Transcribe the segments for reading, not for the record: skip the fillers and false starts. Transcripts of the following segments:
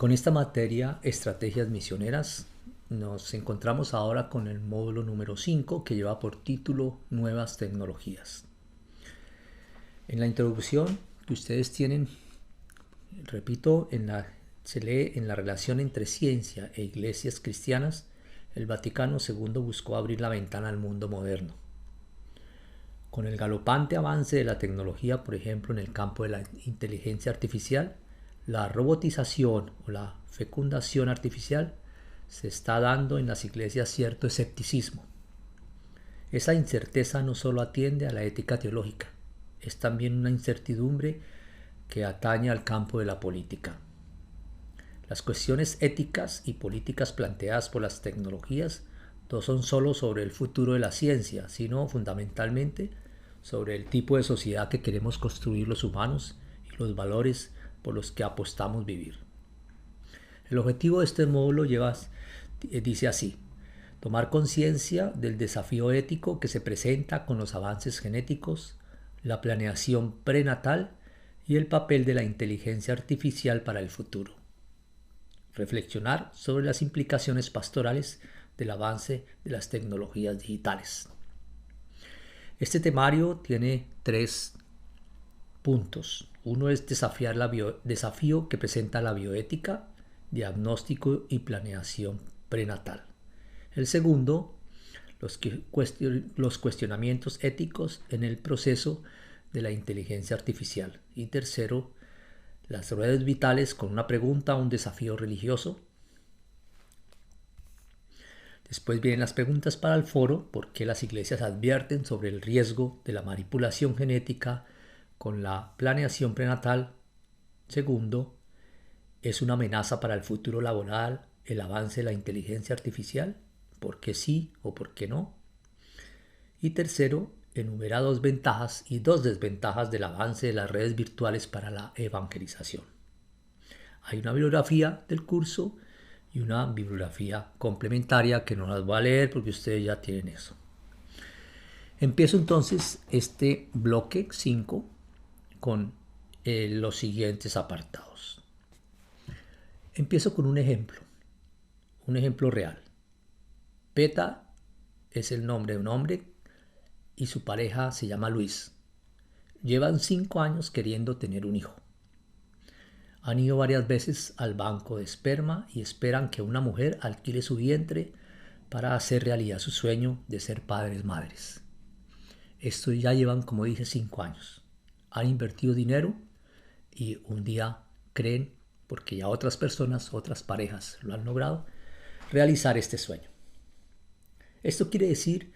Con esta materia, estrategias misioneras, nos encontramos ahora con el módulo número 5 que lleva por título Nuevas tecnologías. En la introducción que ustedes tienen, repito, se lee en la relación entre ciencia e iglesias cristianas, el Vaticano II buscó abrir la ventana al mundo moderno. Con el galopante avance de la tecnología, por ejemplo, en el campo de la inteligencia artificial, la robotización o la fecundación artificial, se está dando en las iglesias cierto escepticismo. Esa incerteza no solo atiende a la ética teológica, es también una incertidumbre que atañe al campo de la política. Las cuestiones éticas y políticas planteadas por las tecnologías no son solo sobre el futuro de la ciencia, sino fundamentalmente sobre el tipo de sociedad que queremos construir los humanos y los valores por los que apostamos vivir. El objetivo de este módulo dice así: tomar conciencia del desafío ético que se presenta con los avances genéticos, la planeación prenatal y el papel de la inteligencia artificial para el futuro. Reflexionar sobre las implicaciones pastorales del avance de las tecnologías digitales. Este temario tiene 3 puntos. Uno es desafiar desafío que presenta la bioética, diagnóstico y planeación prenatal. El segundo, los cuestionamientos éticos en el proceso de la inteligencia artificial. Y tercero, las redes vitales con una pregunta, un desafío religioso. Después vienen las preguntas para el foro: ¿por qué las iglesias advierten sobre el riesgo de la manipulación genética con la planeación prenatal? Segundo, ¿es una amenaza para el futuro laboral el avance de la inteligencia artificial? ¿Por qué sí o por qué no? Y tercero, enumera 2 ventajas y 2 desventajas del avance de las redes virtuales para la evangelización. Hay una bibliografía del curso y una bibliografía complementaria que no las voy a leer porque ustedes ya tienen eso. Empiezo entonces este bloque 5 con los siguientes apartados. Empiezo con un ejemplo real. Peta es el nombre de un hombre y su pareja se llama Luis. Llevan 5 años queriendo tener un hijo. Han ido varias veces al banco de esperma y esperan que una mujer alquile su vientre para hacer realidad su sueño de ser padres-madres. Esto ya llevan, como dije, 5 años. Han invertido dinero y un día creen, porque ya otras personas, otras parejas lo han logrado, realizar este sueño. Esto quiere decir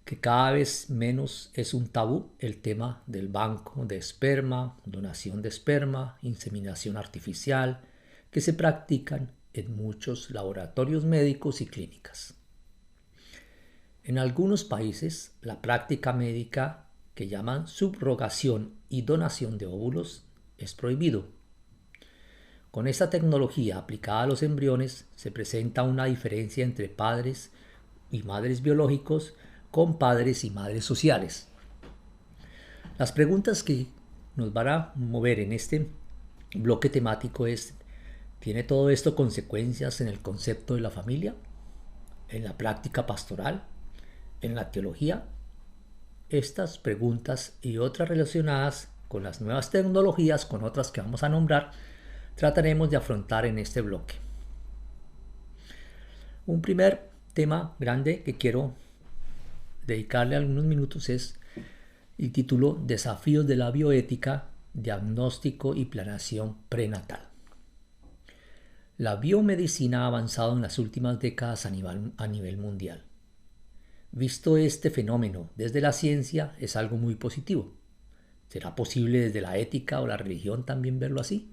que cada vez menos es un tabú el tema del banco de esperma, donación de esperma, inseminación artificial, que se practican en muchos laboratorios médicos y clínicas. En algunos países, la práctica médica que llaman subrogación y donación de óvulos es prohibido. Con esta tecnología aplicada a los embriones se presenta una diferencia entre padres y madres biológicos con padres y madres sociales. Las preguntas que nos van a mover en este bloque temático es: ¿tiene todo esto consecuencias en el concepto de la familia? ¿En la práctica pastoral? ¿En la teología? Estas preguntas y otras relacionadas con las nuevas tecnologías, con otras que vamos a nombrar, trataremos de afrontar en este bloque. Un primer tema grande que quiero dedicarle algunos minutos es el título: Desafíos de la bioética, diagnóstico y planeación prenatal. La biomedicina ha avanzado en las últimas décadas a nivel mundial. Visto este fenómeno desde la ciencia, es algo muy positivo. ¿Será posible desde la ética o la religión también verlo así?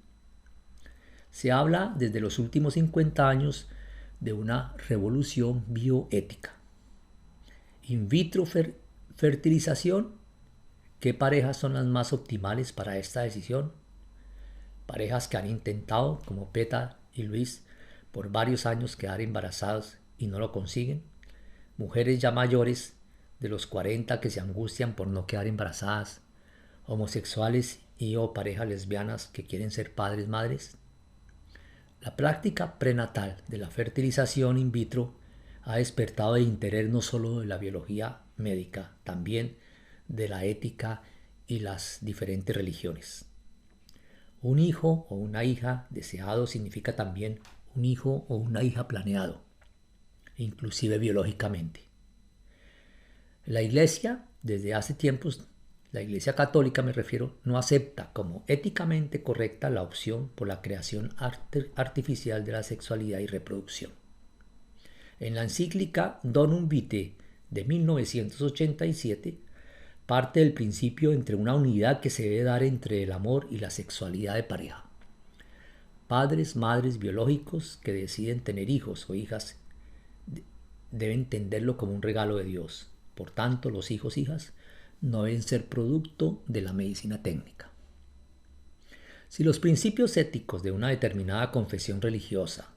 Se habla desde los últimos 50 años de una revolución bioética. In vitro fertilización. ¿Qué parejas son las más optimales para esta decisión? Parejas que han intentado, como Peta y Luis, por varios años quedar embarazados y no lo consiguen. Mujeres ya mayores de los 40 que se angustian por no quedar embarazadas. Homosexuales y o parejas lesbianas que quieren ser padres-madres. La práctica prenatal de la fertilización in vitro ha despertado el interés no solo de la biología médica, también de la ética y las diferentes religiones. Un hijo o una hija deseado significa también un hijo o una hija planeado, inclusive biológicamente. La Iglesia, desde hace tiempos, la Iglesia católica me refiero, no acepta como éticamente correcta la opción por la creación artificial de la sexualidad y reproducción. En la encíclica Donum Vitae de 1987, parte del principio entre una unidad que se debe dar entre el amor y la sexualidad de pareja. Padres, madres biológicos que deciden tener hijos o hijas deben entenderlo como un regalo de Dios. Por tanto, los hijos, hijas, no deben ser producto de la medicina técnica. Si los principios éticos de una determinada confesión religiosa,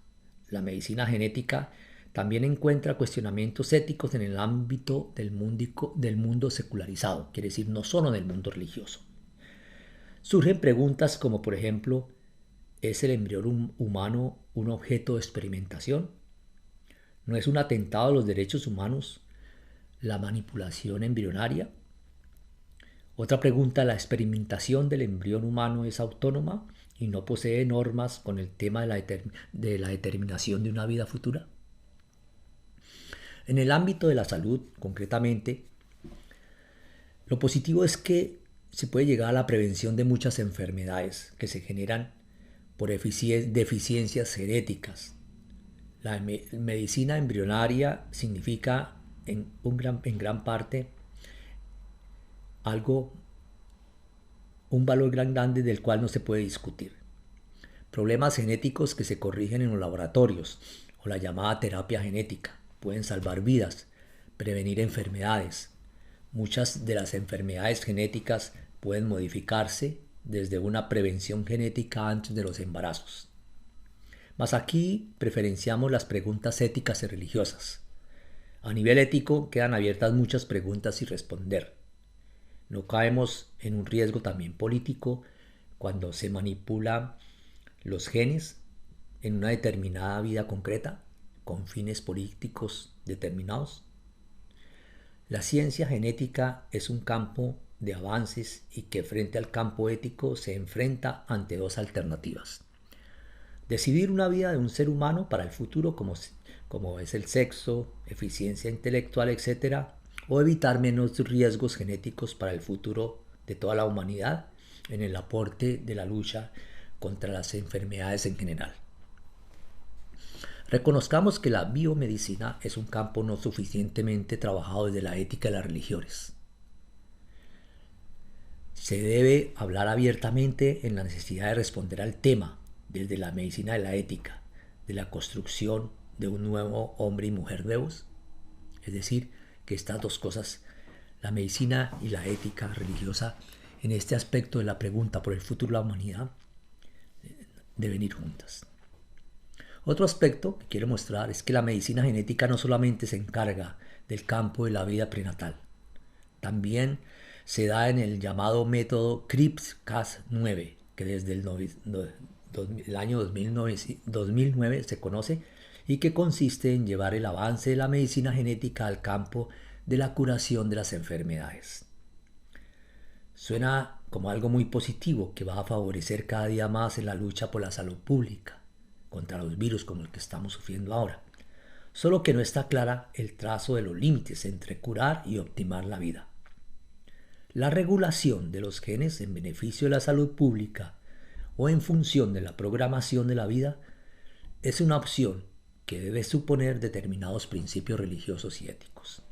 la medicina genética también encuentra cuestionamientos éticos en el ámbito del mundo secularizado, quiere decir no solo en el mundo religioso. Surgen preguntas como, por ejemplo, ¿es el embrión humano un objeto de experimentación? ¿No es un atentado a los derechos humanos la manipulación embrionaria? Otra pregunta, ¿la experimentación del embrión humano es autónoma y no posee normas con el tema de la determinación de una vida futura? En el ámbito de la salud, concretamente, lo positivo es que se puede llegar a la prevención de muchas enfermedades que se generan por deficiencias genéticas. La medicina embrionaria significa en gran parte un valor grande del cual no se puede discutir. Problemas genéticos que se corrigen en los laboratorios o la llamada terapia genética pueden salvar vidas, prevenir enfermedades. Muchas de las enfermedades genéticas pueden modificarse desde una prevención genética antes de los embarazos. Mas aquí preferenciamos las preguntas éticas y religiosas. A nivel ético quedan abiertas muchas preguntas sin responder. No caemos en un riesgo también político cuando se manipulan los genes en una determinada vida concreta con fines políticos determinados. La ciencia genética es un campo de avances y que frente al campo ético se enfrenta ante dos alternativas. Decidir una vida de un ser humano para el futuro como es el sexo, eficiencia intelectual, etc., o evitar menos riesgos genéticos para el futuro de toda la humanidad en el aporte de la lucha contra las enfermedades en general. Reconozcamos que la biomedicina es un campo no suficientemente trabajado desde la ética de las religiones. Se debe hablar abiertamente en la necesidad de responder al tema desde la medicina de la ética, de la construcción de un nuevo hombre y mujer nuevos. Es decir, que estas dos cosas, la medicina y la ética religiosa, en este aspecto de la pregunta por el futuro de la humanidad, deben ir juntas. Otro aspecto que quiero mostrar es que la medicina genética no solamente se encarga del campo de la vida prenatal, también se da en el llamado método CRISPR-Cas9, que desde el año 2009 se conoce y que consiste en llevar el avance de la medicina genética al campo de la curación de las enfermedades. Suena como algo muy positivo que va a favorecer cada día más en la lucha por la salud pública contra los virus como el que estamos sufriendo ahora. Solo que no está clara el trazo de los límites entre curar y optimar la vida. La regulación de los genes en beneficio de la salud pública o en función de la programación de la vida es una opción que debe suponer determinados principios religiosos y éticos.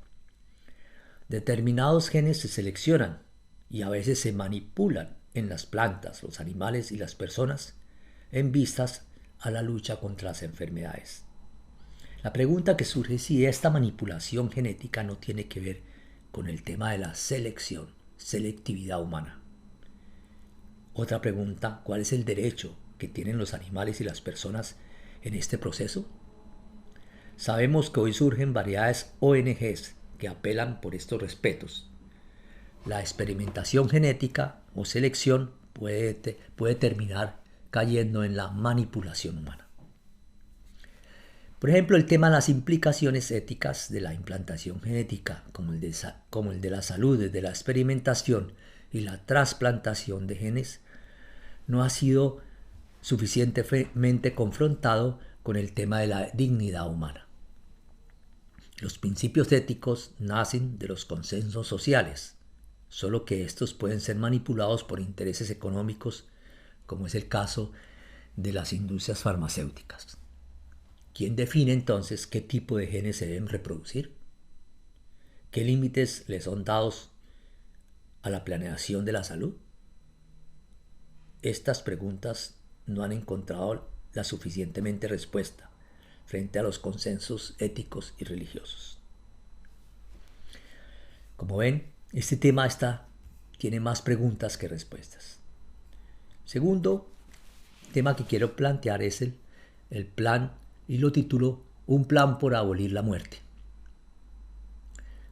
Determinados genes se seleccionan y a veces se manipulan en las plantas, los animales y las personas en vistas a la lucha contra las enfermedades. La pregunta que surge es si esta manipulación genética no tiene que ver con el tema de la selectividad humana. Otra pregunta, ¿cuál es el derecho que tienen los animales y las personas en este proceso? Sabemos que hoy surgen varias ONGs que apelan por estos respetos. La experimentación genética o selección puede terminar cayendo en la manipulación humana. Por ejemplo, el tema de las implicaciones éticas de la implantación genética, como el de la salud desde la experimentación y la trasplantación de genes, no ha sido suficientemente confrontado con el tema de la dignidad humana. Los principios éticos nacen de los consensos sociales, solo que estos pueden ser manipulados por intereses económicos, como es el caso de las industrias farmacéuticas. ¿Quién define entonces qué tipo de genes se deben reproducir? ¿Qué límites les son dados a la planeación de la salud? Estas preguntas no han encontrado la suficientemente respuesta frente a los consensos éticos y religiosos. Como ven, este tema tiene más preguntas que respuestas. Segundo tema que quiero plantear es el plan, y lo titulo Un plan por abolir la muerte.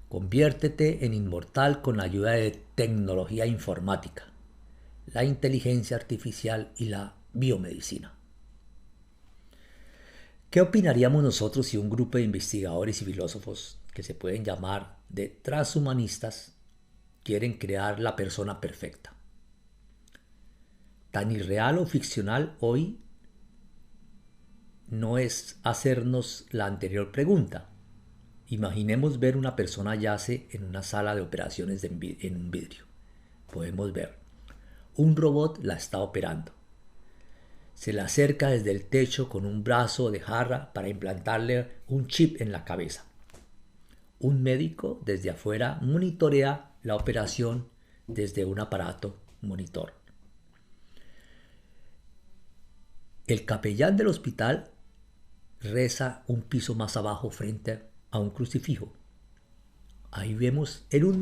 Conviértete en inmortal con la ayuda de tecnología informática, la inteligencia artificial y la biomedicina. ¿Qué opinaríamos nosotros si un grupo de investigadores y filósofos que se pueden llamar de transhumanistas quieren crear la persona perfecta? Tan irreal o ficcional hoy no es hacernos la anterior pregunta. Imaginemos ver una persona yace en una sala de operaciones en un vidrio. Podemos ver. Un robot la está operando. Se le acerca desde el techo con un brazo de jarra para implantarle un chip en la cabeza. Un médico desde afuera monitorea la operación desde un aparato monitor. El capellán del hospital reza un piso más abajo frente a un crucifijo. Ahí vemos en un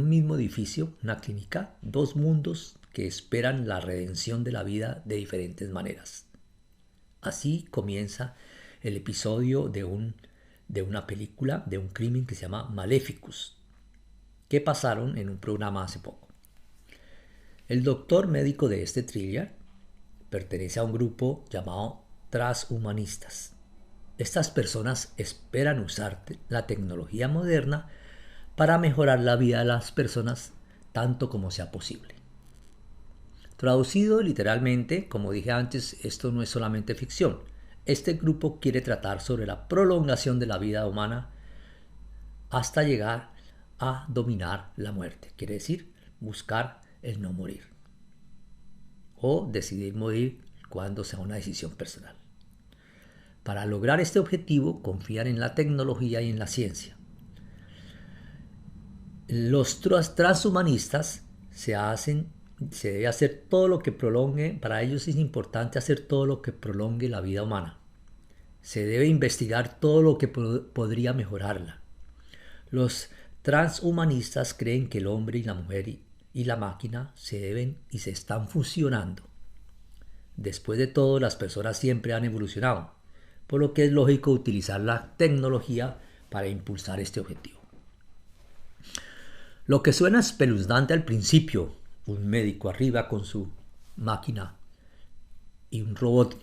mismo edificio, una clínica, dos mundos que esperan la redención de la vida de diferentes maneras. Así comienza el episodio de una película, de un crimen que se llama Maleficus, que pasaron en un programa hace poco. El doctor médico de este thriller pertenece a un grupo llamado transhumanistas. Estas personas esperan usar la tecnología moderna para mejorar la vida de las personas tanto como sea posible. Traducido literalmente, como dije antes, esto no es solamente ficción. Este grupo quiere tratar sobre la prolongación de la vida humana hasta llegar a dominar la muerte. Quiere decir, buscar el no morir. O decidir morir cuando sea una decisión personal. Para lograr este objetivo, confían en la tecnología y en la ciencia. Los transhumanistas se debe hacer todo lo que prolongue, para ellos es importante hacer todo lo que prolongue la vida humana. Se debe investigar todo lo que podría mejorarla. Los transhumanistas creen que el hombre y la mujer y la máquina se deben y se están fusionando. Después de todo, las personas siempre han evolucionado, por lo que es lógico utilizar la tecnología para impulsar este objetivo. Lo que suena espeluznante al principio, un médico arriba con su máquina y un robot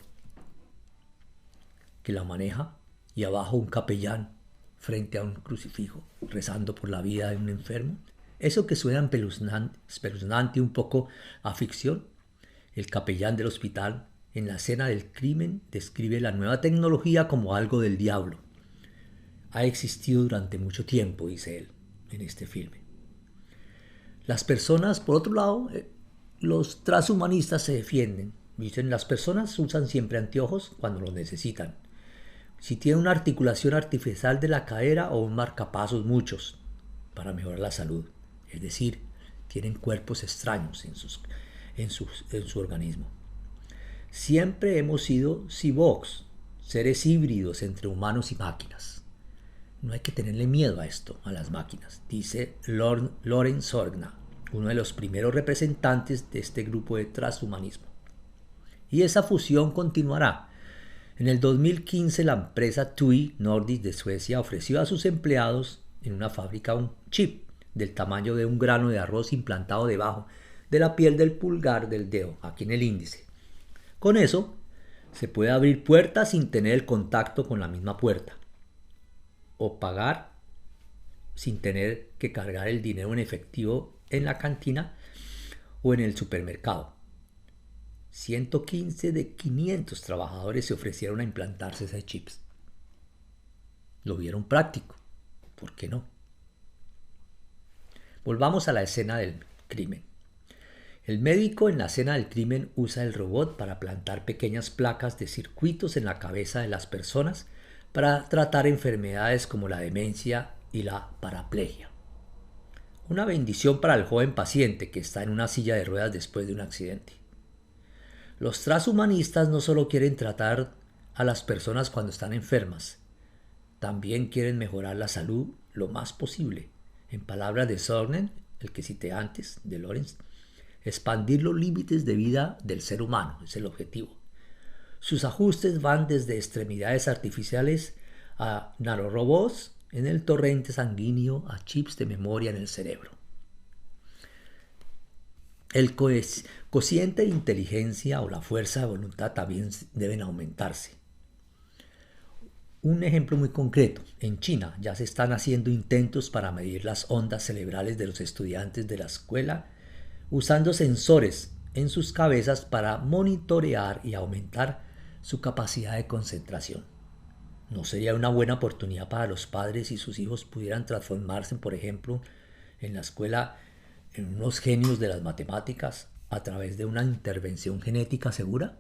que la maneja, y abajo un capellán frente a un crucifijo rezando por la vida de un enfermo. Eso que suena espeluznante un poco a ficción. El capellán del hospital en la escena del crimen describe la nueva tecnología como algo del diablo. Ha existido durante mucho tiempo, dice él en este filme. Las personas, por otro lado, los transhumanistas se defienden. Dicen, las personas usan siempre anteojos cuando los necesitan. Si tienen una articulación artificial de la cadera o un marcapasos, muchos, para mejorar la salud. Es decir, tienen cuerpos extraños en su organismo. Siempre hemos sido cyborgs, seres híbridos entre humanos y máquinas. No hay que tenerle miedo a esto, a las máquinas, dice Loren Sorgna, uno de los primeros representantes de este grupo de transhumanismo. Y esa fusión continuará. En el 2015 la empresa TUI Nordic de Suecia ofreció a sus empleados en una fábrica un chip del tamaño de un grano de arroz implantado debajo de la piel del pulgar del dedo, aquí en el índice. Con eso Se puede abrir puertas sin tener el contacto con la misma puerta, o pagar sin tener que cargar el dinero en efectivo en la cantina o en el supermercado. 115 de 500 trabajadores se ofrecieron a implantarse ese chips. Lo vieron práctico. ¿Por qué no? Volvamos a la escena del crimen. El médico en la escena del crimen usa el robot para plantar pequeñas placas de circuitos en la cabeza de las personas para tratar enfermedades como la demencia y la paraplegia. Una bendición para el joven paciente que está en una silla de ruedas después de un accidente. Los transhumanistas no solo quieren tratar a las personas cuando están enfermas, también quieren mejorar la salud lo más posible. En palabras de Sorgen, el que cité antes, de Lorenz, expandir los límites de vida del ser humano es el objetivo. Sus ajustes van desde extremidades artificiales a nanorobots en el torrente sanguíneo a chips de memoria en el cerebro. El cociente de inteligencia o la fuerza de voluntad también deben aumentarse. Un ejemplo muy concreto, en China ya se están haciendo intentos para medir las ondas cerebrales de los estudiantes de la escuela usando sensores en sus cabezas para monitorear y aumentar su capacidad de concentración. ¿No sería una buena oportunidad para los padres si sus hijos pudieran transformarse, por ejemplo, en la escuela en unos genios de las matemáticas a través de una intervención genética segura?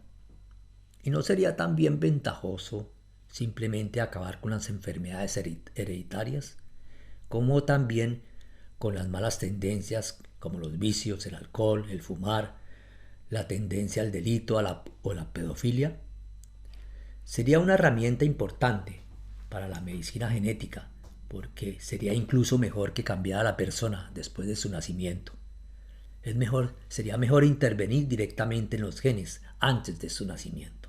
¿Y no sería también ventajoso simplemente acabar con las enfermedades hereditarias, como también con las malas tendencias como los vicios, el alcohol, el fumar, la tendencia al delito o la pedofilia? Sería una herramienta importante para la medicina genética, porque sería incluso mejor que cambiar a la persona después de su nacimiento. Sería mejor intervenir directamente en los genes antes de su nacimiento.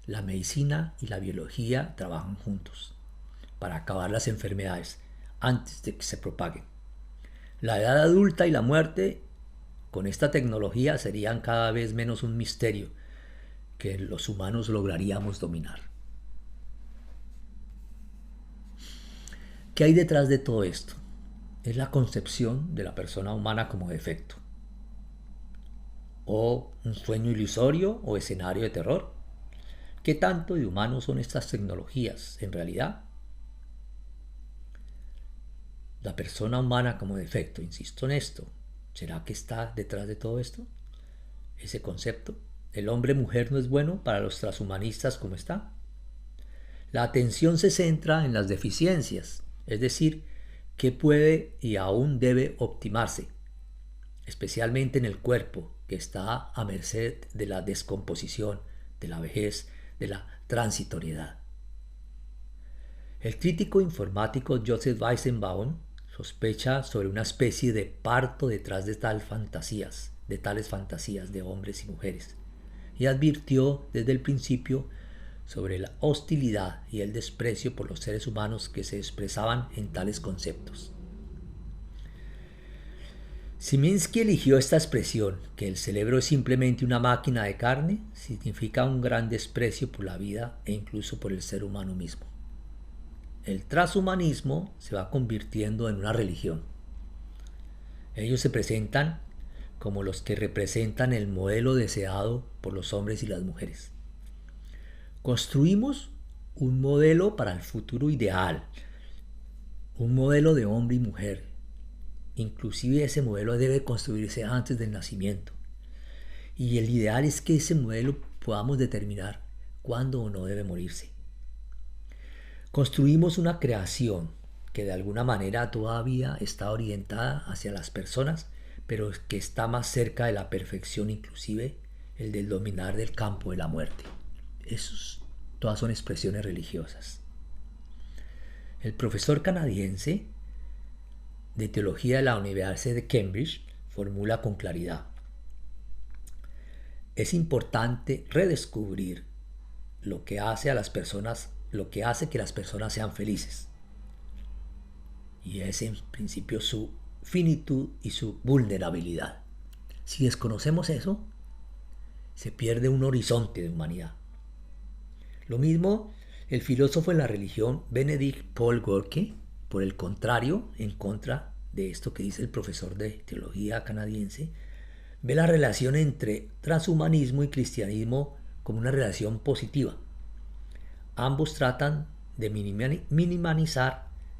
La medicina y la biología trabajan juntos para acabar las enfermedades antes de que se propaguen. La edad adulta y la muerte con esta tecnología serían cada vez menos un misterio que los humanos lograríamos dominar. ¿Qué hay detrás de todo esto? Es la concepción de la persona humana como defecto, o un sueño ilusorio o escenario de terror. ¿Qué tanto de humanos son estas tecnologías en realidad? La persona humana como defecto, insisto en esto, ¿será que está detrás de todo esto? Ese concepto, ¿el hombre-mujer no es bueno para los transhumanistas como está? La atención se centra en las deficiencias, es decir, qué puede y aún debe optimarse, especialmente en el cuerpo, que está a merced de la descomposición, de la vejez, de la transitoriedad. El crítico informático Joseph Weizenbaum sospecha sobre una especie de parto detrás de tales fantasías de hombres y mujeres, y advirtió desde el principio sobre la hostilidad y el desprecio por los seres humanos que se expresaban en tales conceptos. Szymanski eligió esta expresión, que el cerebro es simplemente una máquina de carne, significa un gran desprecio por la vida e incluso por el ser humano mismo. El transhumanismo se va convirtiendo en una religión. Ellos se presentan como los que representan el modelo deseado por los hombres y las mujeres. Construimos un modelo para el futuro ideal, un modelo de hombre y mujer. Inclusive ese modelo debe construirse antes del nacimiento. Y el ideal es que ese modelo podamos determinar cuándo o no debe morirse. Construimos una creación que de alguna manera todavía está orientada hacia las personas, pero que está más cerca de la perfección, inclusive el del dominar del campo de la muerte. Todas son expresiones religiosas. El profesor canadiense de teología de la Universidad de Cambridge formula con claridad: es importante redescubrir lo que hace que las personas sean felices, y es en principio su finitud y su vulnerabilidad. Si desconocemos eso, se pierde un horizonte de humanidad. Lo mismo el filósofo de la religión Benedict Paul Gorky, por el contrario, en contra de esto que dice el profesor de teología canadiense, ve la relación entre transhumanismo y cristianismo como una relación positiva. Ambos tratan de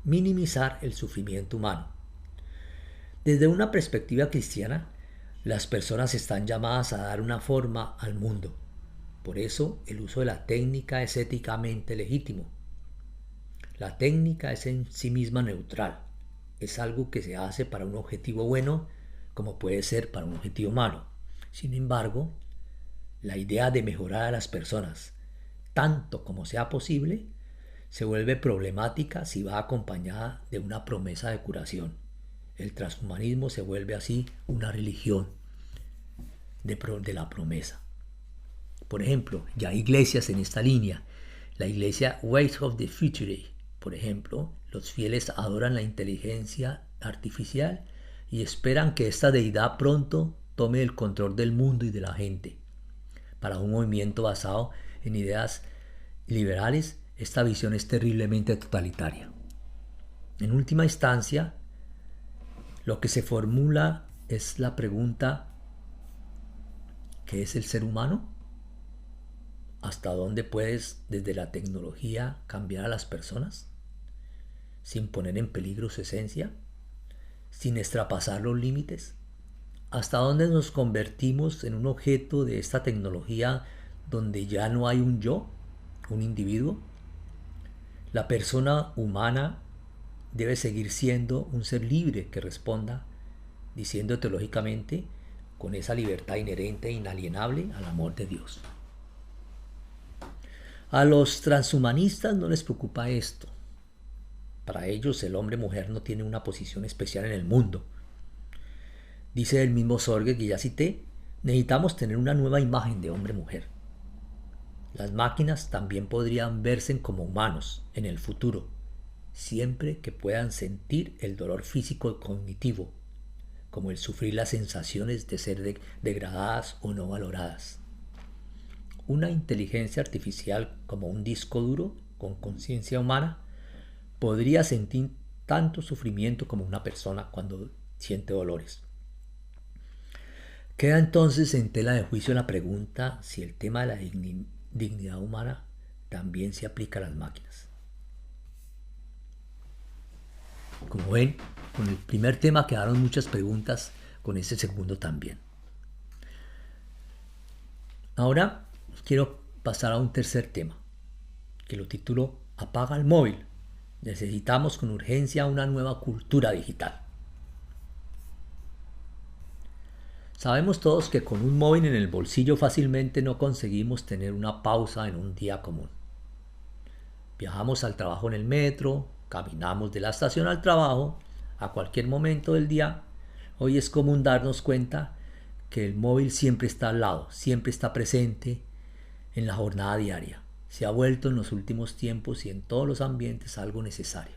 minimizar el sufrimiento humano. Desde una perspectiva cristiana, las personas están llamadas a dar una forma al mundo. Por eso el uso de la técnica es éticamente legítimo. La técnica es en sí misma neutral. Es algo que se hace para un objetivo bueno, como puede ser para un objetivo malo. Sin embargo, la idea de mejorar a las personas, tanto como sea posible, se vuelve problemática si va acompañada de una promesa de curación. El transhumanismo se vuelve así una religión de la promesa. Por ejemplo, ya hay iglesias en esta línea. La iglesia Ways of the Future, por ejemplo, los fieles adoran la inteligencia artificial y esperan que esta deidad pronto tome el control del mundo y de la gente. Para un movimiento basado en ideas liberales, esta visión es terriblemente totalitaria. En última instancia, lo que se formula es la pregunta: ¿qué es el ser humano? ¿Hasta dónde puedes, desde la tecnología, cambiar a las personas sin poner en peligro su esencia, sin extrapasar los límites? ¿Hasta dónde nos convertimos en un objeto de esta tecnología donde ya no hay un yo, un individuo? La persona humana debe seguir siendo un ser libre que responda, diciendo teológicamente, con esa libertad inherente e inalienable al amor de Dios. A los transhumanistas no les preocupa esto. Para ellos el hombre-mujer no tiene una posición especial en el mundo. Dice el mismo Sorge que ya cité, necesitamos tener una nueva imagen de hombre-mujer. Las máquinas también podrían verse como humanos en el futuro, siempre que puedan sentir el dolor físico y cognitivo, como el sufrir las sensaciones de ser degradadas o no valoradas. Una inteligencia artificial como un disco duro con conciencia humana podría sentir tanto sufrimiento como una persona cuando siente dolores. Queda entonces en tela de juicio la pregunta si el tema de la dignidad humana también se aplica a las máquinas. Como ven, con el primer tema quedaron muchas preguntas, con este segundo también. Ahora quiero pasar a un tercer tema, que lo titulo Apaga el móvil. Necesitamos con urgencia una nueva cultura digital. Sabemos todos que con un móvil en el bolsillo fácilmente no conseguimos tener una pausa en un día común. Viajamos al trabajo en el metro, caminamos de la estación al trabajo, a cualquier momento del día. Hoy es común darnos cuenta que el móvil siempre está al lado, siempre está presente en la jornada diaria. Se ha vuelto en los últimos tiempos y en todos los ambientes algo necesario.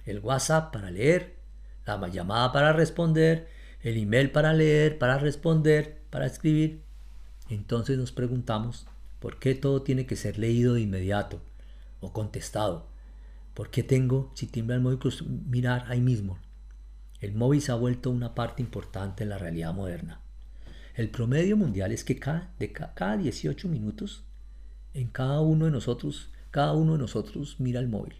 El WhatsApp para leer, la llamada para responder, el email para leer, para responder, para escribir. Entonces nos preguntamos, ¿por qué todo tiene que ser leído de inmediato o contestado? ¿Por qué tengo, si tiembla el móvil, mirar ahí mismo? El móvil se ha vuelto una parte importante en la realidad moderna. El promedio mundial es que cada 18 minutos, cada uno de nosotros mira el móvil.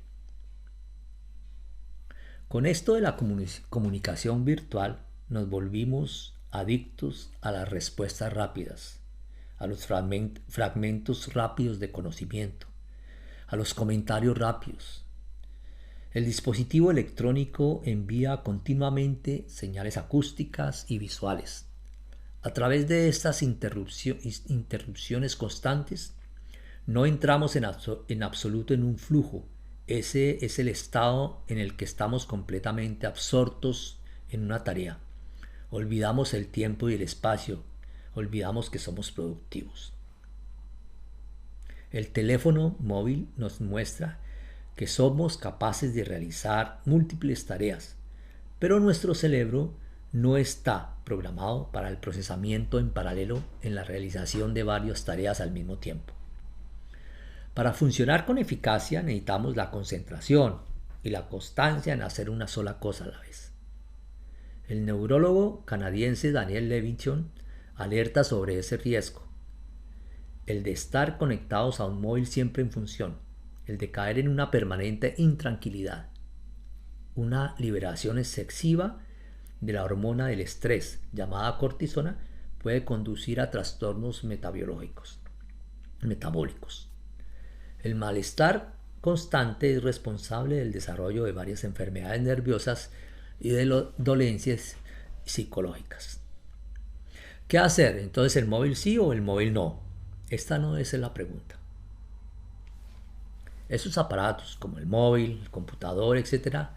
Con esto de la comunicación virtual, nos volvimos adictos a las respuestas rápidas, a los fragmentos rápidos de conocimiento, a los comentarios rápidos. El dispositivo electrónico envía continuamente señales acústicas y visuales. A través de estas interrupciones constantes, no entramos en absoluto en un flujo. Ese es el estado en el que estamos completamente absortos en una tarea. Olvidamos el tiempo y el espacio. Olvidamos que somos productivos. El teléfono móvil nos muestra que somos capaces de realizar múltiples tareas, pero nuestro cerebro no está programado para el procesamiento en paralelo en la realización de varias tareas al mismo tiempo. Para funcionar con eficacia necesitamos la concentración y la constancia en hacer una sola cosa a la vez. El neurólogo canadiense Daniel Levitin alerta sobre ese riesgo, el de estar conectados a un móvil siempre en función, el de caer en una permanente intranquilidad, una liberación excesiva de la hormona del estrés, llamada cortisona, puede conducir a trastornos metabólicos. El malestar constante es responsable del desarrollo de varias enfermedades nerviosas y de dolencias psicológicas. ¿Qué hacer? Entonces, ¿el móvil sí o el móvil no? Esta no es la pregunta. Esos aparatos como el móvil, el computador, etc.,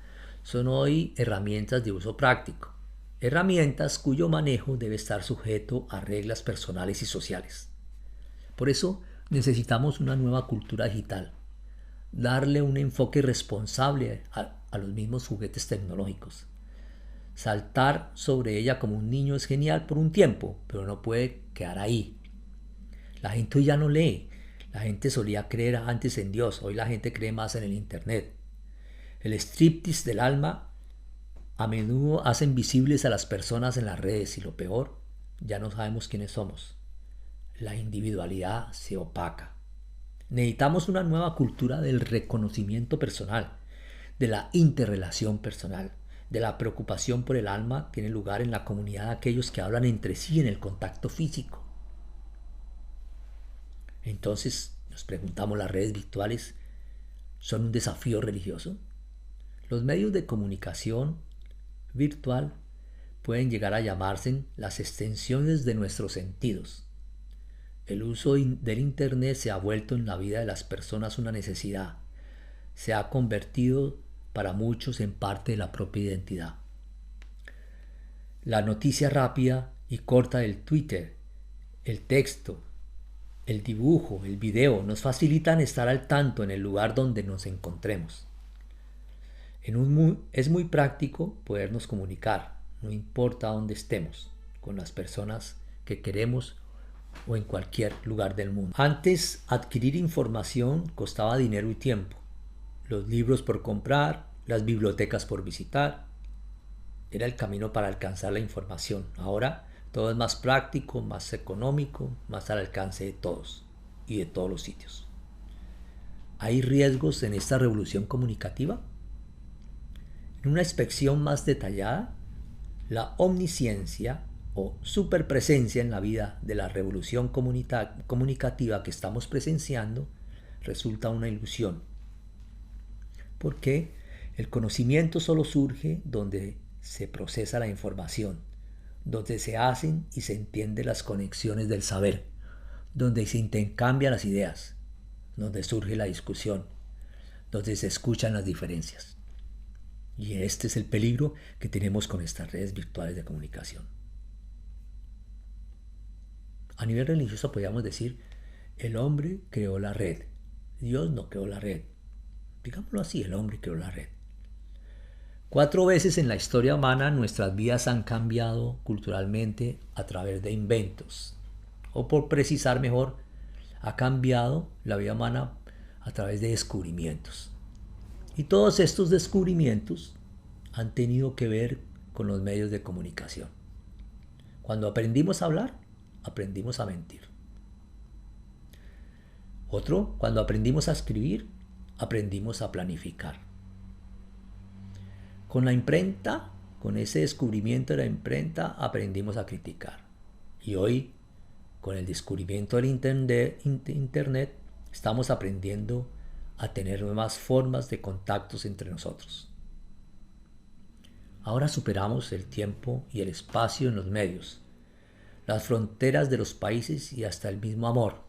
son hoy herramientas de uso práctico. Herramientas cuyo manejo debe estar sujeto a reglas personales y sociales. Por eso necesitamos una nueva cultura digital, darle un enfoque responsable a los mismos juguetes tecnológicos. Saltar sobre ella como un niño es genial por un tiempo, pero no puede quedar ahí. La gente hoy ya no lee. La gente solía creer antes en Dios, hoy la gente cree más en el Internet. El striptease del alma a menudo hacen visibles a las personas en las redes y lo peor, ya no sabemos quiénes somos. La individualidad se opaca. Necesitamos una nueva cultura del reconocimiento personal, de la interrelación personal, de la preocupación por el alma tiene lugar en la comunidad de aquellos que hablan entre sí en el contacto físico. Entonces nos preguntamos, ¿las redes virtuales son un desafío religioso? Los medios de comunicación virtual pueden llegar a llamarse las extensiones de nuestros sentidos. El uso del Internet se ha vuelto en la vida de las personas una necesidad. Se ha convertido para muchos en parte de la propia identidad. La noticia rápida y corta del Twitter, el texto, el dibujo, el video nos facilitan estar al tanto en el lugar donde nos encontremos. Es muy práctico podernos comunicar, no importa dónde estemos, con las personas que queremos o en cualquier lugar del mundo. Antes, adquirir información costaba dinero y tiempo. Los libros por comprar, las bibliotecas por visitar, era el camino para alcanzar la información. Ahora todo es más práctico, más económico, más al alcance de todos y de todos los sitios. ¿Hay riesgos en esta revolución comunicativa? En una inspección más detallada, la omnisciencia o superpresencia en la vida de la revolución comunicativa que estamos presenciando resulta una ilusión. Porque el conocimiento solo surge donde se procesa la información, donde se hacen y se entienden las conexiones del saber, donde se intercambian las ideas, donde surge la discusión, donde se escuchan las diferencias. Y este es el peligro que tenemos con estas redes virtuales de comunicación. A nivel religioso podríamos decir, el hombre creó la red, Dios no creó la red. Digámoslo así, el hombre creó la red. 4 veces en la historia humana nuestras vidas han cambiado culturalmente a través de inventos. O por precisar mejor, ha cambiado la vida humana a través de descubrimientos. Y todos estos descubrimientos han tenido que ver con los medios de comunicación. Cuando aprendimos a hablar, aprendimos a mentir. Cuando aprendimos a escribir, aprendimos a planificar. Con la imprenta, con ese descubrimiento de la imprenta, aprendimos a criticar. Y hoy, con el descubrimiento del Internet, estamos aprendiendo a tener nuevas formas de contactos entre nosotros. Ahora superamos el tiempo y el espacio en los medios, las fronteras de los países y hasta el mismo amor.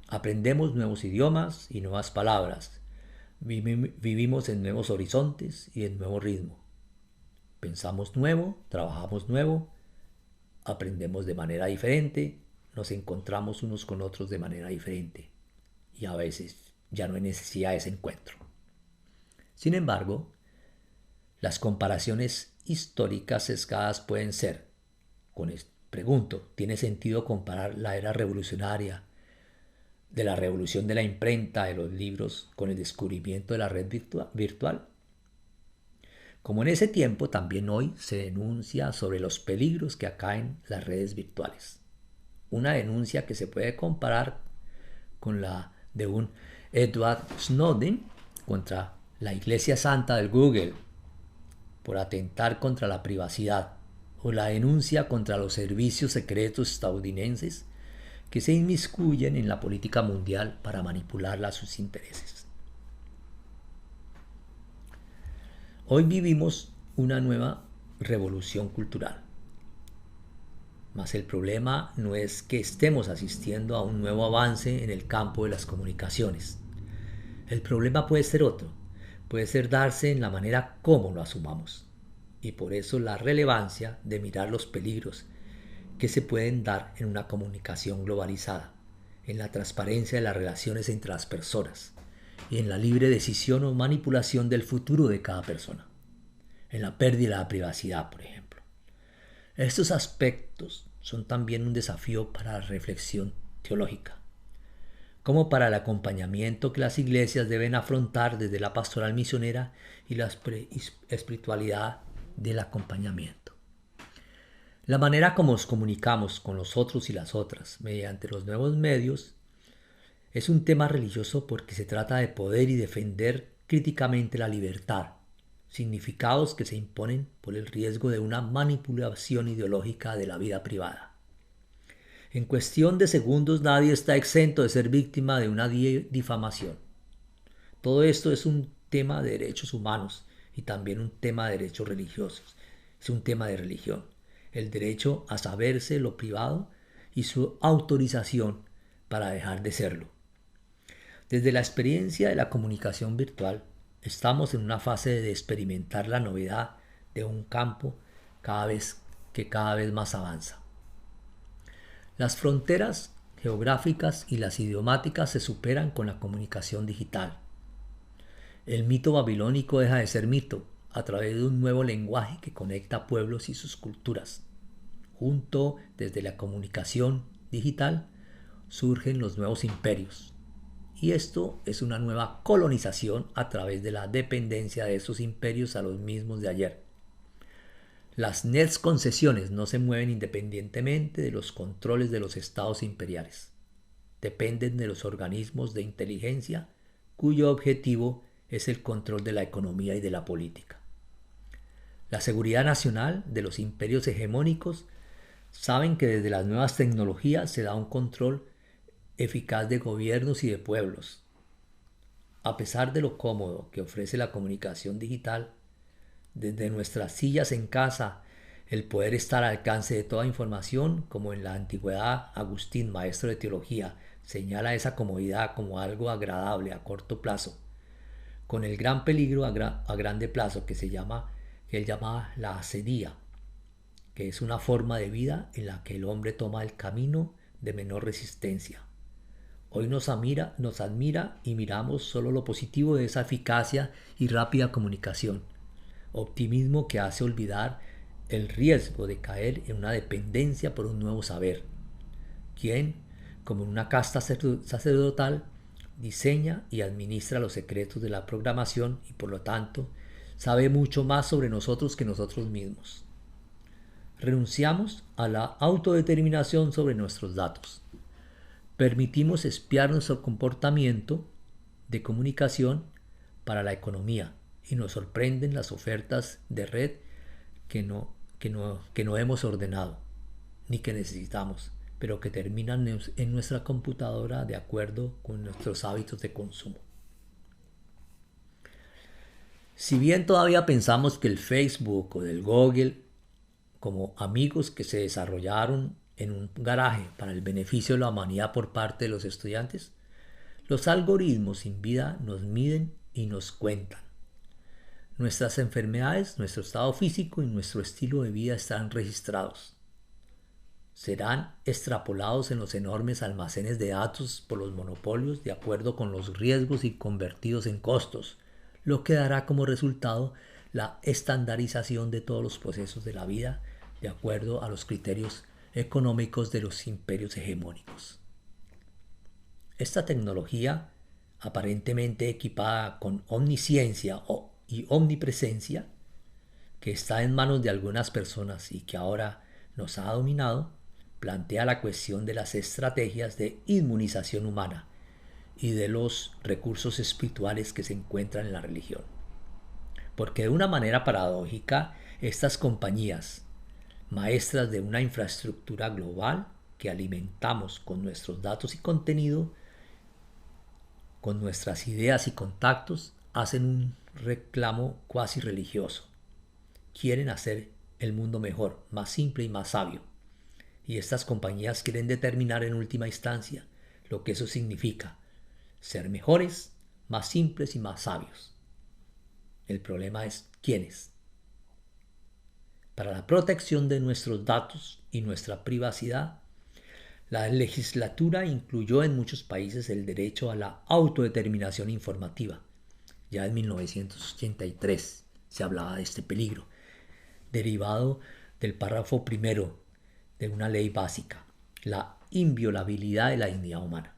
Aprendemos nuevos idiomas y nuevas palabras. Vivimos en nuevos horizontes y en nuevo ritmo. Pensamos nuevo, trabajamos nuevo, aprendemos de manera diferente, nos encontramos unos con otros de manera diferente. Y a veces ya no hay necesidad de ese encuentro. Sin embargo, las comparaciones históricas sesgadas pueden ser. Pregunto, ¿tiene sentido comparar la era revolucionaria de la revolución de la imprenta, de los libros, con el descubrimiento de la red virtual? Como en ese tiempo, también hoy se denuncia sobre los peligros que acaen las redes virtuales. Una denuncia que se puede comparar con la de un Edward Snowden contra la Iglesia Santa del Google por atentar contra la privacidad, o la denuncia contra los servicios secretos estadounidenses que se inmiscuyen en la política mundial para manipularla a sus intereses. Hoy vivimos una nueva revolución cultural. Mas el problema no es que estemos asistiendo a un nuevo avance en el campo de las comunicaciones. El problema puede ser otro, puede ser darse en la manera como lo asumamos. Y por eso la relevancia de mirar los peligros que se pueden dar en una comunicación globalizada, en la transparencia de las relaciones entre las personas y en la libre decisión o manipulación del futuro de cada persona, en la pérdida de la privacidad, por ejemplo. Estos aspectos son también un desafío para la reflexión teológica, como para el acompañamiento que las iglesias deben afrontar desde la pastoral misionera y la espiritualidad del acompañamiento. La manera como nos comunicamos con los otros y las otras mediante los nuevos medios es un tema religioso porque se trata de poder y defender críticamente la libertad, significados que se imponen por el riesgo de una manipulación ideológica de la vida privada. En cuestión de segundos nadie está exento de ser víctima de una difamación. Todo esto es un tema de derechos humanos y también un tema de derechos religiosos. Es un tema de religión. El derecho a saberse lo privado y su autorización para dejar de serlo. Desde la experiencia de la comunicación virtual, estamos en una fase de experimentar la novedad de un campo cada vez más avanza. Las fronteras geográficas y las idiomáticas se superan con la comunicación digital. El mito babilónico deja de ser mito a través de un nuevo lenguaje que conecta pueblos y sus culturas. Junto, desde la comunicación digital, surgen los nuevos imperios. Y esto es una nueva colonización a través de la dependencia de esos imperios a los mismos de ayer. Las nets concesiones no se mueven independientemente de los controles de los estados imperiales. Dependen de los organismos de inteligencia cuyo objetivo es el control de la economía y de la política. La seguridad nacional de los imperios hegemónicos saben que desde las nuevas tecnologías se da un control eficaz de gobiernos y de pueblos. A pesar de lo cómodo que ofrece la comunicación digital, desde nuestras sillas en casa, el poder estar al alcance de toda información, como en la antigüedad Agustín, maestro de teología, señala esa comodidad como algo agradable a corto plazo, con el gran peligro a grande plazo que él llamaba la asedía, que es una forma de vida en la que el hombre toma el camino de menor resistencia. Hoy nos admira y miramos solo lo positivo de esa eficacia y rápida comunicación, optimismo que hace olvidar el riesgo de caer en una dependencia por un nuevo saber, quien, como en una casta sacerdotal, diseña y administra los secretos de la programación y por lo tanto sabe mucho más sobre nosotros que nosotros mismos. Renunciamos a la autodeterminación sobre nuestros datos. Permitimos espiar nuestro comportamiento de comunicación para la economía y nos sorprenden las ofertas de red que no hemos ordenado ni que necesitamos, pero que terminan en nuestra computadora de acuerdo con nuestros hábitos de consumo. Si bien todavía pensamos que el Facebook o el Google como amigos que se desarrollaron en un garaje para el beneficio de la humanidad por parte de los estudiantes, los algoritmos sin vida nos miden y nos cuentan. Nuestras enfermedades, nuestro estado físico y nuestro estilo de vida están registrados. Serán extrapolados en los enormes almacenes de datos por los monopolios de acuerdo con los riesgos y convertidos en costos, lo que dará como resultado la estandarización de todos los procesos de la vida de acuerdo a los criterios económicos de los imperios hegemónicos. Esta tecnología, aparentemente equipada con omnisciencia y omnipresencia, que está en manos de algunas personas y que ahora nos ha dominado, plantea la cuestión de las estrategias de inmunización humana y de los recursos espirituales que se encuentran en la religión. Porque de una manera paradójica, estas compañías, maestras de una infraestructura global que alimentamos con nuestros datos y contenido, con nuestras ideas y contactos, hacen un reclamo cuasi religioso. Quieren hacer el mundo mejor, más simple y más sabio. Y estas compañías quieren determinar en última instancia lo que eso significa: ser mejores, más simples y más sabios. El problema es ¿quiénes? Para la protección de nuestros datos y nuestra privacidad, la legislatura incluyó en muchos países el derecho a la autodeterminación informativa. Ya en 1983 se hablaba de este peligro, derivado del párrafo primero de una ley básica, la inviolabilidad de la dignidad humana.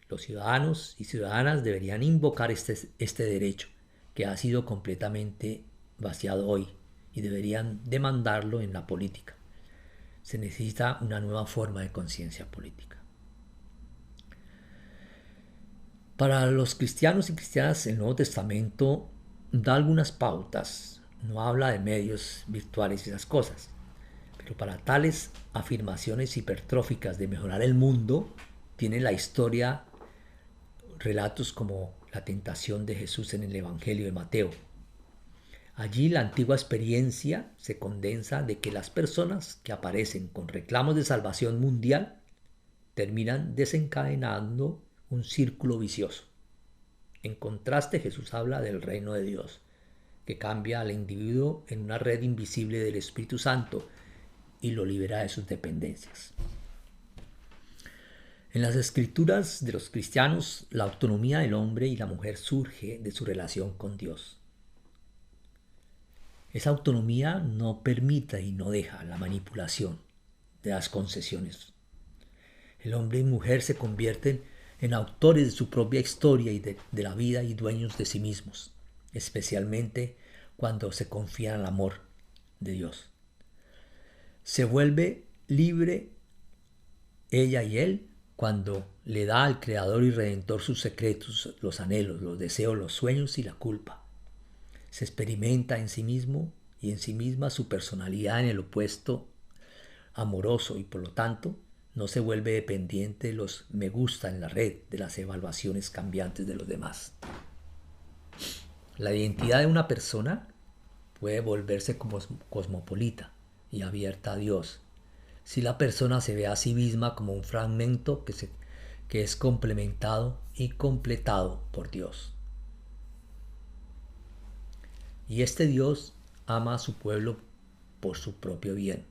Los ciudadanos y ciudadanas deberían invocar este derecho, que ha sido completamente vaciado hoy, y deberían demandarlo en la política. Se necesita una nueva forma de conciencia política. Para los cristianos y cristianas, el Nuevo Testamento da algunas pautas. No habla de medios virtuales y esas cosas. Pero para tales afirmaciones hipertróficas de mejorar el mundo, tiene la historia relatos como la tentación de Jesús en el Evangelio de Mateo. Allí la antigua experiencia se condensa de que las personas que aparecen con reclamos de salvación mundial terminan desencadenando un círculo vicioso. En contraste, Jesús habla del reino de Dios, que cambia al individuo en una red invisible del Espíritu Santo y lo libera de sus dependencias. En las escrituras de los cristianos, la autonomía del hombre y la mujer surge de su relación con Dios. Esa autonomía no permite y no deja la manipulación de las concesiones. El hombre y mujer se convierten en autores de su propia historia y de la vida y dueños de sí mismos, especialmente cuando se confían al amor de Dios. Se vuelve libre ella y él cuando le da al Creador y Redentor sus secretos, los anhelos, los deseos, los sueños y la culpa. Se experimenta en sí mismo y en sí misma su personalidad en el opuesto amoroso y por lo tanto no se vuelve dependiente de los me gusta en la red, de las evaluaciones cambiantes de los demás. La identidad de una persona puede volverse cosmopolita y abierta a Dios si la persona se ve a sí misma como un fragmento que es complementado y completado por Dios. Y este Dios ama a su pueblo por su propio bien.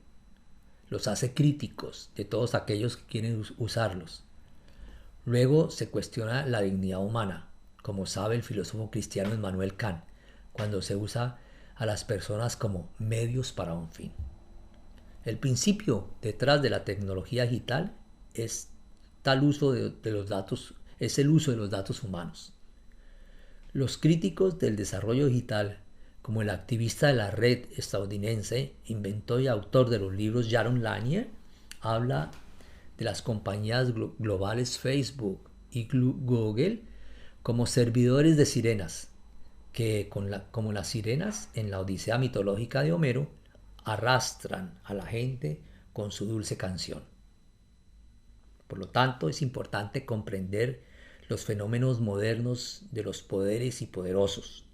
Los hace críticos de todos aquellos que quieren usarlos. Luego se cuestiona la dignidad humana, como sabe el filósofo cristiano Immanuel Kant, cuando se usa a las personas como medios para un fin. El principio detrás de la tecnología digital es el uso de los datos humanos. Los críticos del desarrollo digital, como el activista de la red estadounidense, inventor y autor de los libros Jaron Lanier, habla de las compañías globales Facebook y Google como servidores de sirenas, que como las sirenas en la Odisea mitológica de Homero, arrastran a la gente con su dulce canción. Por lo tanto, es importante comprender los fenómenos modernos de los poderes y poderosos.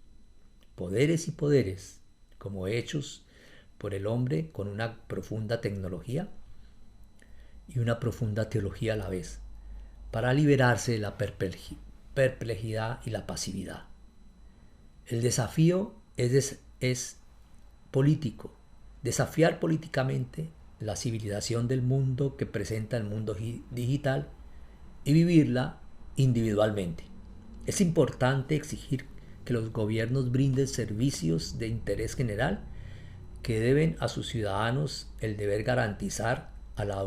Poderes y poderes como hechos por el hombre con una profunda tecnología y una profunda teología a la vez, para liberarse de la perplejidad y la pasividad. El desafío es político, desafiar políticamente la civilización del mundo que presenta el mundo digital y vivirla individualmente. Es importante exigir que los gobiernos brinden servicios de interés general que deben a sus ciudadanos el deber garantizar a la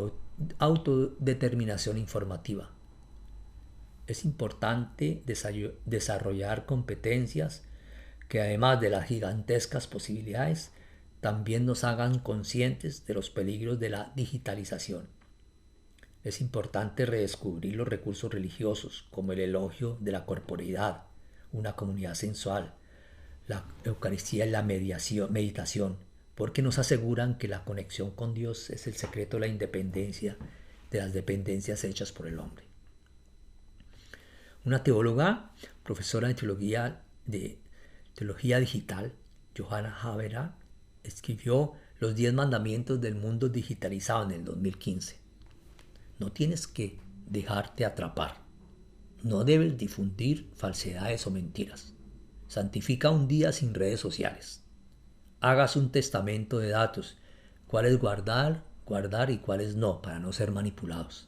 autodeterminación informativa. Es importante desarrollar competencias que, además de las gigantescas posibilidades, también nos hagan conscientes de los peligros de la digitalización. Es importante redescubrir los recursos religiosos, como el elogio de la corporeidad, una comunidad sensual, la Eucaristía y la meditación, porque nos aseguran que la conexión con Dios es el secreto de la independencia de las dependencias hechas por el hombre. Una teóloga, profesora de teología digital, Johanna Havera, escribió Los 10 mandamientos del mundo digitalizado en el 2015. No tienes que dejarte atrapar. No debes difundir falsedades o mentiras. Santifica un día sin redes sociales. Hagas un testamento de datos, cuáles guardar y cuáles no, para no ser manipulados.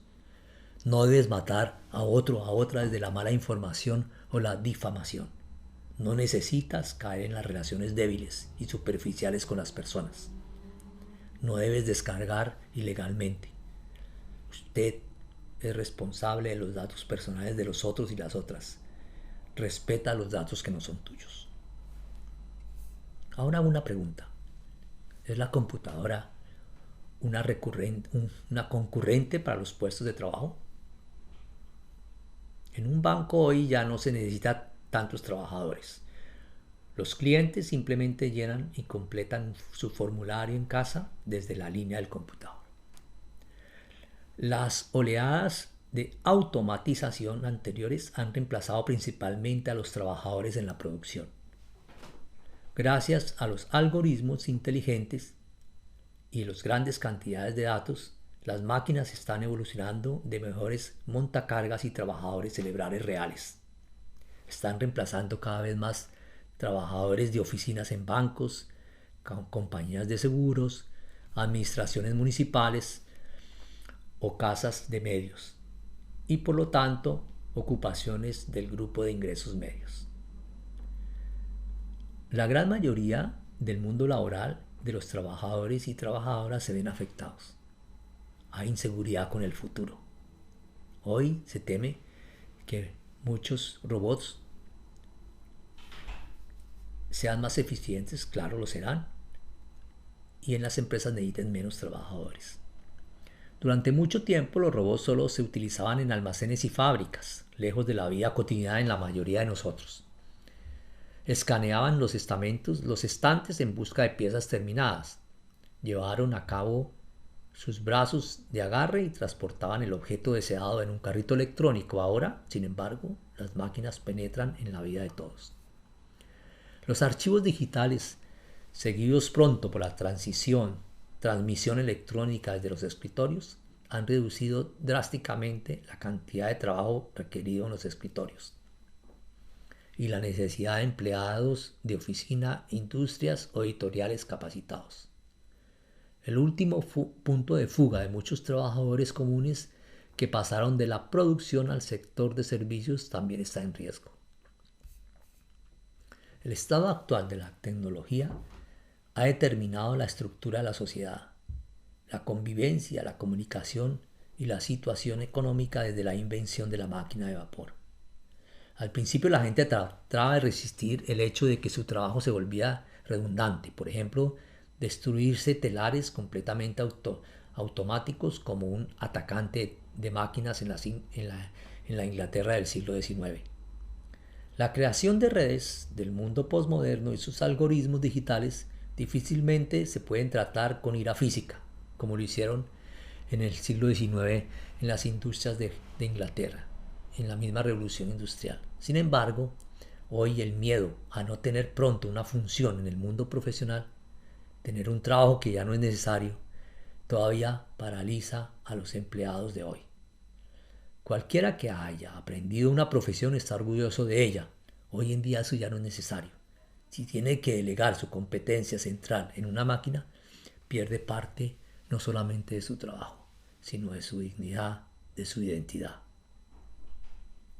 No debes matar a otro o a otra desde la mala información o la difamación. No necesitas caer en las relaciones débiles y superficiales con las personas. No debes descargar ilegalmente. Usted es responsable de los datos personales de los otros y las otras. Respeta los datos que no son tuyos. Ahora una pregunta. ¿Es la computadora una concurrente para los puestos de trabajo? En un banco hoy ya no se necesita tantos trabajadores. Los clientes simplemente llenan y completan su formulario en casa desde la línea del computador. Las oleadas de automatización anteriores han reemplazado principalmente a los trabajadores en la producción. Gracias a los algoritmos inteligentes y las grandes cantidades de datos, las máquinas están evolucionando de mejores montacargas y trabajadores cerebrales reales. Están reemplazando cada vez más trabajadores de oficinas en bancos, compañías de seguros, administraciones municipales o casas de medios, y por lo tanto ocupaciones del grupo de ingresos medios. La gran mayoría del mundo laboral de los trabajadores y trabajadoras se ven afectados. Hay inseguridad con el futuro. Hoy se teme que muchos robots sean más eficientes, claro lo serán, y en las empresas necesiten menos trabajadores. Durante mucho tiempo los robots solo se utilizaban en almacenes y fábricas, lejos de la vida cotidiana en la mayoría de nosotros. Escaneaban los estantes en busca de piezas terminadas, llevaron a cabo sus brazos de agarre y transportaban el objeto deseado en un carrito electrónico. Ahora, sin embargo, las máquinas penetran en la vida de todos. Los archivos digitales, seguidos pronto por la transmisión electrónica desde los escritorios, han reducido drásticamente la cantidad de trabajo requerido en los escritorios y la necesidad de empleados de oficina, industrias o editoriales capacitados. El último punto de fuga de muchos trabajadores comunes que pasaron de la producción al sector de servicios también está en riesgo. El estado actual de la tecnología ha determinado la estructura de la sociedad, la convivencia, la comunicación y la situación económica desde la invención de la máquina de vapor. Al principio la gente trataba de resistir el hecho de que su trabajo se volvía redundante. Por ejemplo, destruirse telares completamente automáticos como un atacante de máquinas en la Inglaterra del siglo XIX. La creación de redes del mundo postmoderno y sus algoritmos digitales difícilmente se pueden tratar con ira física, como lo hicieron en el siglo XIX en las industrias de Inglaterra, en la misma revolución industrial. Sin embargo, hoy el miedo a no tener pronto una función en el mundo profesional, tener un trabajo que ya no es necesario, todavía paraliza a los empleados de hoy. Cualquiera que haya aprendido una profesión está orgulloso de ella. Hoy en día eso ya no es necesario. Si tiene que delegar su competencia central en una máquina, pierde parte no solamente de su trabajo, sino de su dignidad, de su identidad.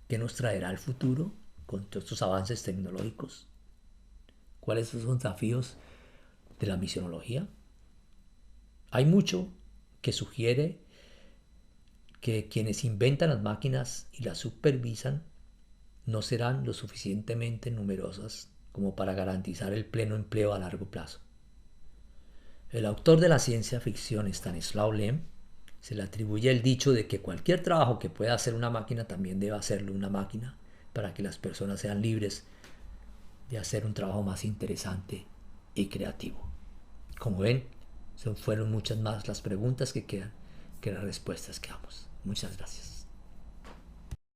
¿Qué nos traerá el futuro? con todos estos avances tecnológicos? ¿Cuáles son los desafíos de la misionología? Hay mucho que sugiere que quienes inventan las máquinas y las supervisan no serán lo suficientemente numerosas como para garantizar el pleno empleo a largo plazo. El autor de la ciencia ficción Stanislaw Lem se le atribuye el dicho de que cualquier trabajo que pueda hacer una máquina también debe hacerlo una máquina para que las personas sean libres de hacer un trabajo más interesante y creativo. Como ven, fueron muchas más las preguntas que quedan que las respuestas que damos. Muchas gracias.